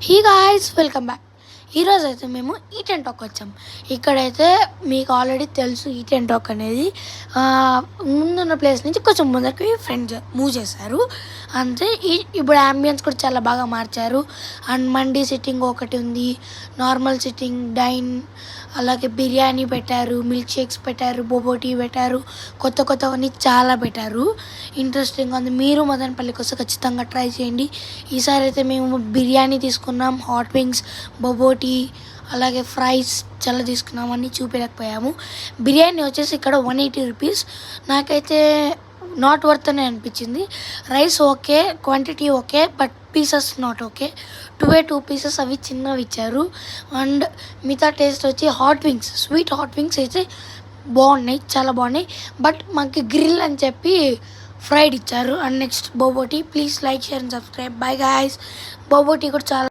He guys welcome back. ఈరోజు అయితే మేము ఈట్ అండ్ టాక్ వచ్చాం. ఇక్కడైతే మీకు ఆల్రెడీ తెలుసు ఈట్ అండ్ టాక్ అనేది ముందున్న ప్లేస్ నుంచి కొంచెం ముందరికి ఫ్రెండ్స్ మూవ్ చేశారు అంతే. ఇప్పుడు అంబియన్స్ కూడా చాలా బాగా మార్చారు. అండ్ మండీ సిట్టింగ్ ఒకటి ఉంది, నార్మల్ సిట్టింగ్, డైన్, అలాగే బిర్యానీ పెట్టారు, మిల్క్ షేక్స్ పెట్టారు, బోబోటీ పెట్టారు, కొత్తవన్నీ చాలా పెట్టారు. ఇంట్రెస్టింగ్గా ఉంది. మీరు మదనపల్లికి వస్తే ఖచ్చితంగా ట్రై చేయండి. ఈసారి అయితే మేము బిర్యానీ తీసుకున్నాం, హాట్ వింగ్స్, బొబోటీ, అలాగే ఫ్రైస్ చాలా తీసుకున్నాం. అన్నీ చూపించలేకపోయాము. బిర్యానీ వచ్చేసి ఇక్కడ 180 రూపీస్. నాకైతే నాట్ వర్త్ అని అనిపించింది. Rice okay, quantity okay, but pieces not okay. 2 pieces అవి చిన్నవి ఇచ్చారు. అండ్ మిగతా టేస్ట్ వచ్చి hot wings, sweet hot wings అయితే బాగున్నాయి, చాలా బాగున్నాయి. బట్ మాకు గ్రిల్ అని చెప్పి ఫ్రైడ్ ఇచ్చారు. And next bobotie. Please like, share and subscribe. Bye guys. Bobotie కూడా చాలా